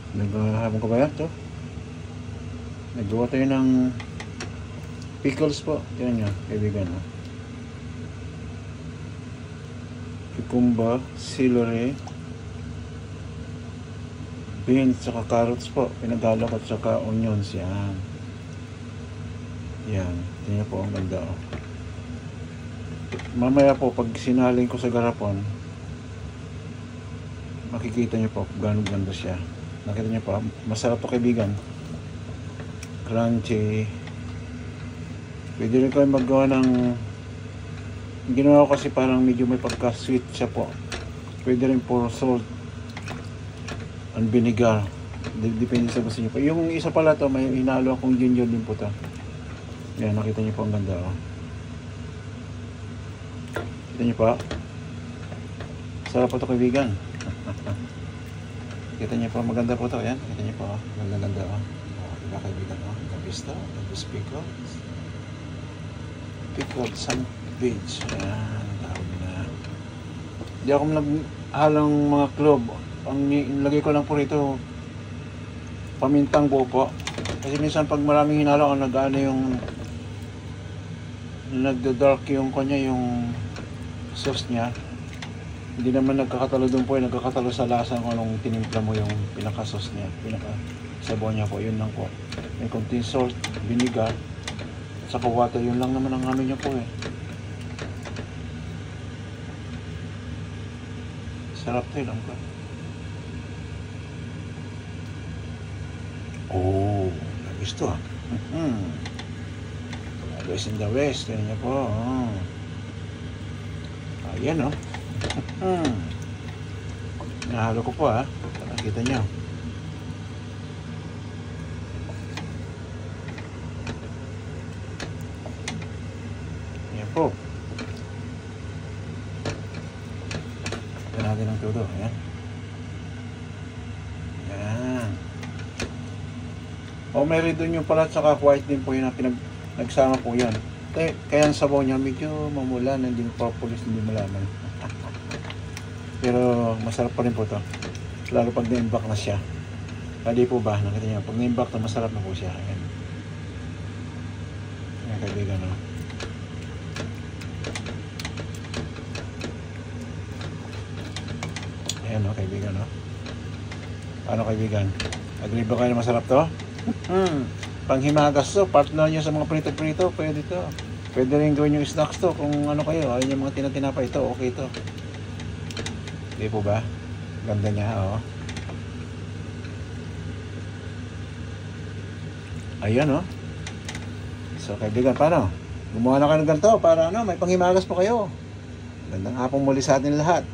Naghahabang ka ba yan? Ito. Nagawa tayo ng pickles po. Tingnan nyo, kaibigan. Cucumber, celery, beans, saka carrots po. Pinagalo ko saka onions. Yan. Yan. Tingnan po, ang ganda. Mamaya po, pag sinaling ko sa garapon, makikita nyo po gano'ng ganda siya. Nakita nyo po, masarap to kaibigan. Crunchy. Pwede rin kayo maggawa ng, ginawa ko kasi parang medyo may pagka sweet siya po. Pwede rin for salt and vinegar. Depende sa gusto nyo po. Yung isa pala to, may hinalo akong ginger din po to. Yan, nakita nyo po ang ganda. Kita nyo po. Sarap po to kaibigan. Kita niyo po, maganda po ito. Ayan, kita niyo po. Maganda-ganda. Diba kaibigan? Gabis to. Gabis pickles. Pickled sandwich. Ayan, tawag na. Hindi ako naghalang mga clove. Ang nilagay ko lang po rito, pamintang buo po. Kasi minsan pag maraming hinalo, nag-ano yung nagda-dark yung kanya, yung sauce niya. Hindi naman nagkakatalo doon po, nagkakatalo sa lasa kung anong tinimpla mo yung pinaka-sauce niya, pinaka-sabaw niya po, yun lang po. May konting salt, vinegar, saka water, yun lang naman ang amin niya po eh. Sarap tayo lang po. Oh, gusto ah. West in the West, yun niya po. Ayan oh. Nahalo ko po ha. Nakita nyo. Ayan po. Ito natin ang todo. Ayan. Ayan. O may red yung pala saka white din po yun na nagsama po yan. Kaya ang sabaw niya medyo mamulan, hindi mapapulis, hindi malaman. Pero masarap pa rin po ito. Lalo pag na-imbak na siya. Hindi po ba? Nakita niyo, pag na-imbak na masarap na po siya. Ayan. Ayan kaibigan. Ayan o kaibigan. Paano kaibigan? Agree ba kayo na masarap to? Panghimagas to. Partner nyo sa mga prito-prito. Pwede to. Pwede rin gawin yung snacks to. Kung ano kayo. Ayun yung mga tinatinapa ito. Okay to. Di po ba? Ganda niya, oh. Ayan, oh. So, kaibigan, paano? Gumawa na kayo ng ganito para ano, may panghimagas po kayo. Gandang hapon muli sa atin lahat.